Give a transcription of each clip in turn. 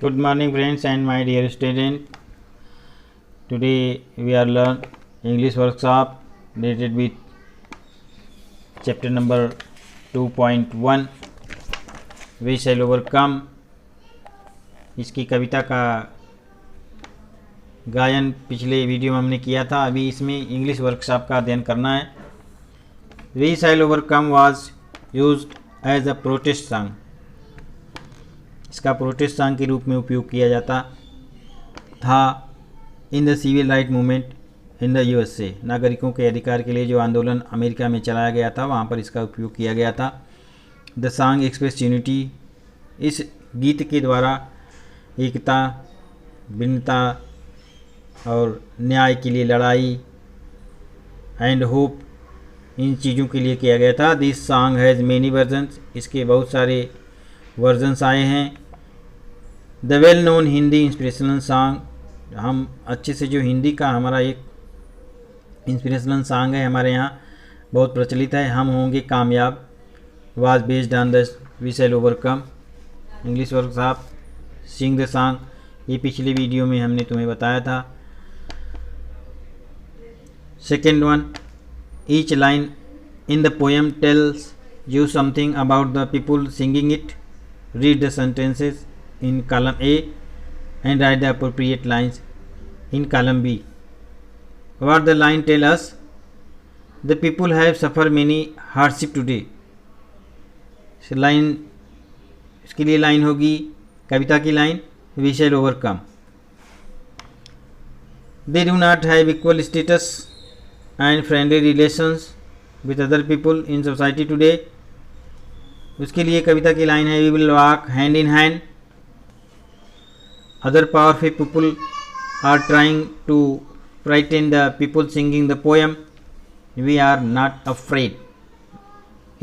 Good morning friends and my dear student. Today we are learn English workshop related with chapter number 2.1 We shall overcome. इसकी कविता का गायन पिछले video में हमने किया था। अभी इसमें इंग्लिश वर्कशॉप का अध्ययन करना है। We shall overcome was used as a protest song. इसका प्रोटेस्ट सॉन्ग के रूप में उपयोग किया जाता था in the civil right movement in the USA. नागरिकों के अधिकार के लिए जो आंदोलन अमेरिका में चलाया गया था वहाँ पर इसका उपयोग किया गया था। द सॉन्ग एक्सप्रेस यूनिटी, इस गीत के द्वारा एकता, भिन्नता और न्याय के लिए लड़ाई एंड होप, इन चीज़ों के लिए किया गया था। This song has many versions, इसके बहुत सारे वर्जन्स आए हैं। The well known Hindi inspirational song, हम अच्छे से जो हिंदी का हमारा एक इंस्पिरेशनल सॉन्ग है हमारे यहाँ बहुत प्रचलित है, हम होंगे कामयाब, was based on the we shall overcome. English workshop sing the song, ये पिछले वीडियो में हमने तुम्हें बताया था। Second one, each line in the poem tells you something about the people singing it. Read the sentences in column A and write the appropriate lines in column B. What the line tell us? The people have suffered many hardship today. Line, इसके लिए line होगी कविता की line We shall overcome. They do not have equal status and friendly relations with other people in society today. उसके लिए कविता की line है we will walk hand in hand, other powerful people are trying to frighten the people singing the poem we are not afraid.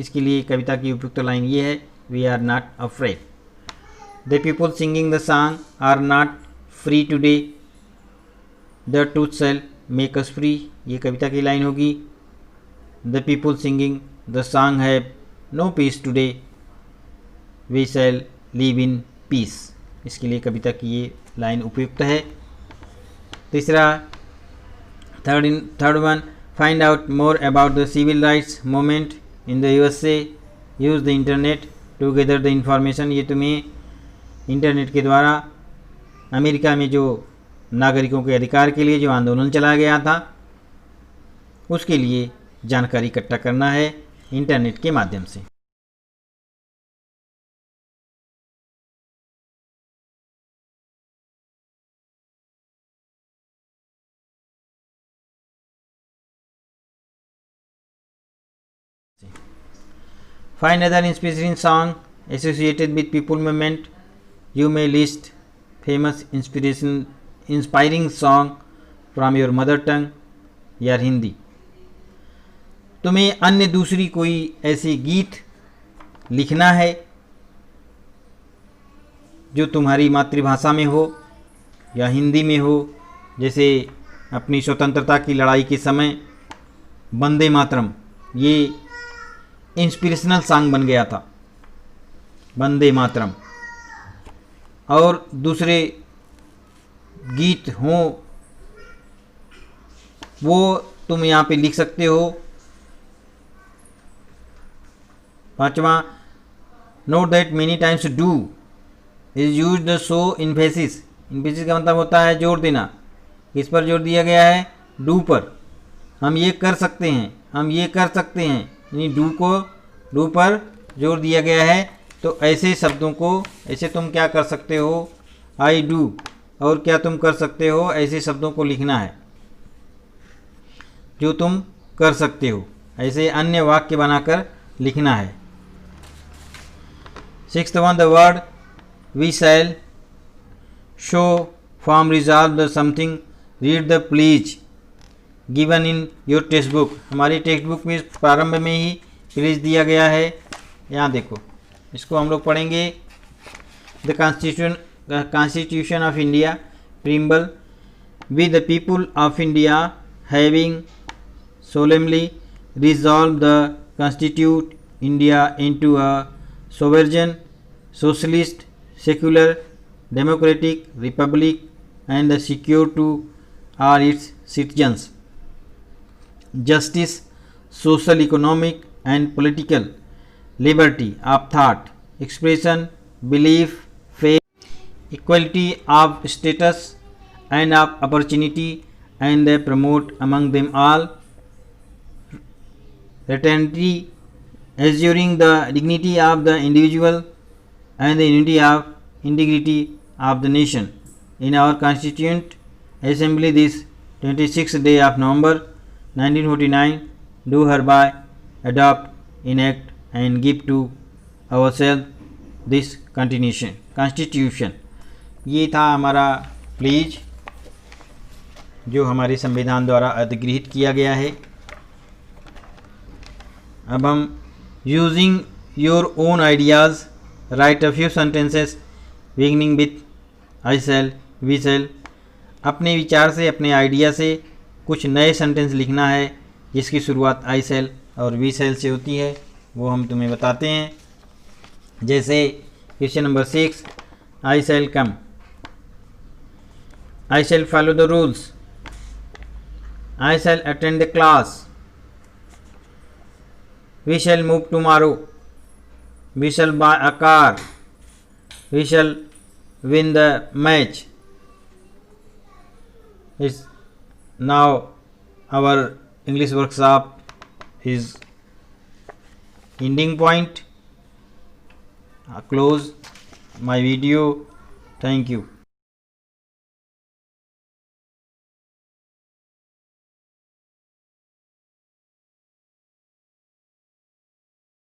इसके लिए कविता की उपयुक्त लाइन ये है we are not afraid. The people singing the song are not free today, the truth shall make us free, ये कविता की लाइन होगी। The people singing the song have no peace today, we shall live in peace, इसके लिए कविता की ये line उपयुक्त है। तीसरा, third one, find out more about the civil rights movement in the USA, use the internet to gather the information. ये तुम्हें इंटरनेट के द्वारा अमेरिका में जो नागरिकों के अधिकार के लिए जो आंदोलन चलाया गया था उसके लिए जानकारी इकट्ठा करना है इंटरनेट के माध्यम से। Find other inspiring song associated with people movement. You may list famous inspiring song from your mother tongue या हिंदी। तुम्हें अन्य दूसरी कोई ऐसी गीत लिखना है जो तुम्हारी मातृभाषा में हो या हिंदी में हो। जैसे अपनी स्वतंत्रता की लड़ाई के समय वंदे मातरम, ये इंस्पिरेशनल सॉन्ग बन गया था वंदे मातरम। और दूसरे गीत हों वो तुम यहाँ पे लिख सकते हो। पांचवा, note that many times do is use the show emphasis. Emphasis का मतलब होता है जोर देना। किस पर जोर दिया गया है? डू पर। हम ये कर सकते हैं, हम ये कर सकते हैं, यानी डू पर जोर दिया गया है। तो ऐसे शब्दों को, ऐसे तुम क्या कर सकते हो? आई डू, और क्या तुम कर सकते हो? ऐसे शब्दों को लिखना है जो तुम कर सकते हो, ऐसे अन्य वाक्य बनाकर लिखना है। Sixth one, the word we shall show form resolve the something, read the please given in your text book. हमारी टेक्स्ट बुक में प्रारंभ में ही प्लीज दिया गया है, यहाँ देखो, इसको हम लोग पढ़ेंगे। The constitution of India preamble, we the people of India having solemnly resolved the constitute India into a sovereign, socialist, secular, democratic republic and secure to all its citizens. Justice, social, economic and political liberty of thought, expression, belief, faith, equality of status and of opportunity, and they promote among them all fraternity, assuring the dignity of the individual and the unity of integrity of the nation. In our Constituent Assembly this 26th day of November 1949 do hereby adopt, enact and give to ourselves this Constitution. ये था हमारा please जो हमारे संविधान द्वारा अधिगृहीत किया गया है. अब हम using your own ideas write a few sentences beginning with I shall, we shall. अपने विचार से, अपने आइडिया से कुछ नए सेंटेंस लिखना है जिसकी शुरुआत आई सेल और वी सेल से होती है, वो हम तुम्हें बताते हैं. जैसे question number 6, I shall come, I shall follow the rules, I shall attend the class, we shall move tomorrow, we shall buy a car, we shall win the match. It's now our English workshop is ending point. Close my video. Thank you.